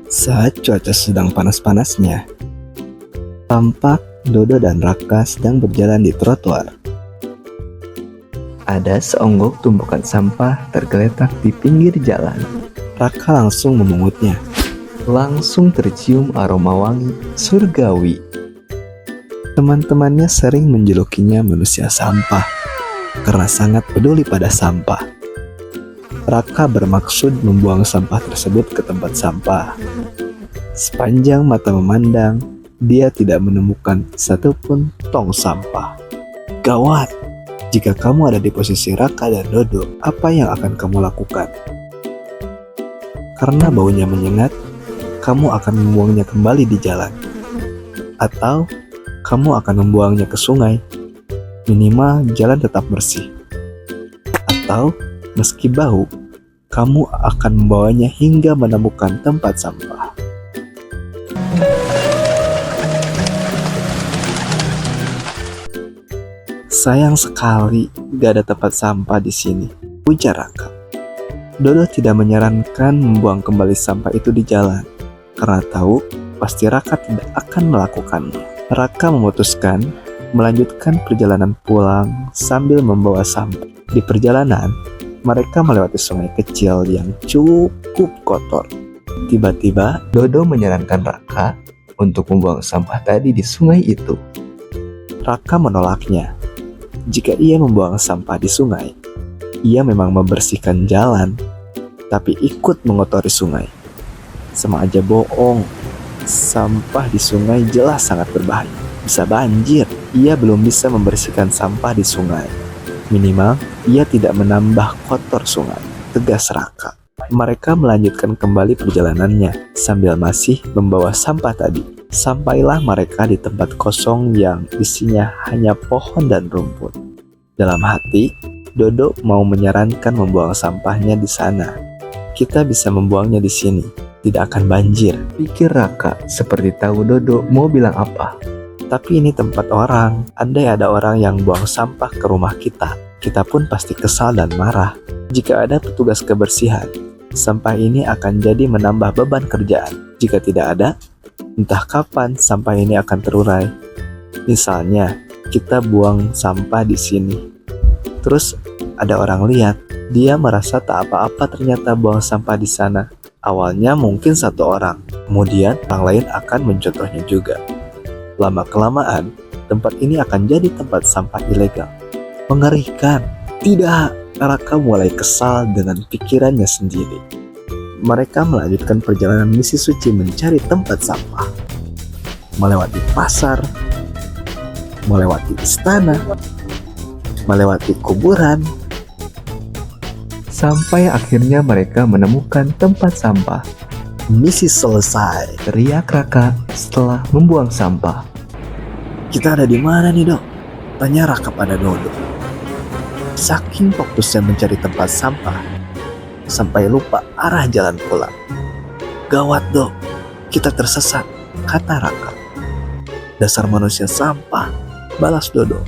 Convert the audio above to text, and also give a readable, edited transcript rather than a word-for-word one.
Saat cuaca sedang panas-panasnya, tampak Dodo dan Raka sedang berjalan di trotoar. Ada seonggok tumpukan sampah tergeletak di pinggir jalan. Raka langsung memungutnya. Langsung tercium aroma wangi surgawi. Teman-temannya sering menjulukinya manusia sampah karena sangat peduli pada sampah. Raka bermaksud membuang sampah tersebut ke tempat sampah. Sepanjang mata memandang, dia tidak menemukan satupun tong sampah. Gawat! Jika kamu ada di posisi Raka dan Dodo, apa yang akan kamu lakukan? Karena baunya menyengat, kamu akan membuangnya kembali di jalan. Atau kamu akan membuangnya ke sungai. Minimal jalan tetap bersih. Atau meski bau, kamu akan membawanya hingga menemukan tempat sampah. Sayang sekali gak ada tempat sampah di sini, ujar Raka. Dodo tidak menyarankan membuang kembali sampah itu di jalan, karena tahu pasti Raka tidak akan melakukannya. Raka memutuskan melanjutkan perjalanan pulang sambil membawa sampah. Di perjalanan, mereka melewati sungai kecil yang cukup kotor. Tiba-tiba, Dodo menyarankan Raka untuk membuang sampah tadi di sungai itu. Raka menolaknya. Jika ia membuang sampah di sungai, ia memang membersihkan jalan, tapi ikut mengotori sungai. Sama aja bohong. Sampah di sungai jelas sangat berbahaya. Bisa banjir. Ia belum bisa membersihkan sampah di sungai. Minimal, ia tidak menambah kotor sungai, tegas Raka. Mereka melanjutkan kembali perjalanannya sambil masih membawa sampah tadi. Sampailah mereka di tempat kosong yang isinya hanya pohon dan rumput. Dalam hati, Dodo mau menyarankan membuang sampahnya di sana. Kita bisa membuangnya di sini, tidak akan banjir, pikir Raka seperti tahu Dodo mau bilang apa. Tapi ini tempat orang, andai ada orang yang buang sampah ke rumah kita pun pasti kesal dan marah. Jika ada petugas kebersihan, sampah ini akan jadi menambah beban kerjaan. Jika tidak ada, entah kapan sampah ini akan terurai. Misalnya, kita buang sampah di sini. Terus ada orang lihat, dia merasa tak apa-apa ternyata buang sampah di sana. Awalnya mungkin satu orang, kemudian orang lain akan mencontohnya juga. Lama-kelamaan, tempat ini akan jadi tempat sampah ilegal. Mengerikan. Tidak, Raka mulai kesal dengan pikirannya sendiri. Mereka melanjutkan perjalanan misi suci mencari tempat sampah. Melewati pasar, melewati istana, melewati kuburan, sampai akhirnya mereka menemukan tempat sampah. Misi selesai, teriak Raka setelah membuang sampah. Kita ada di mana nih, Dok? Tanya Raka pada Dodo. Saking fokusnya mencari tempat sampah, sampai lupa arah jalan pulang. Gawat, Dok, kita tersesat, kata Raka. Dasar manusia sampah, balas Dodo.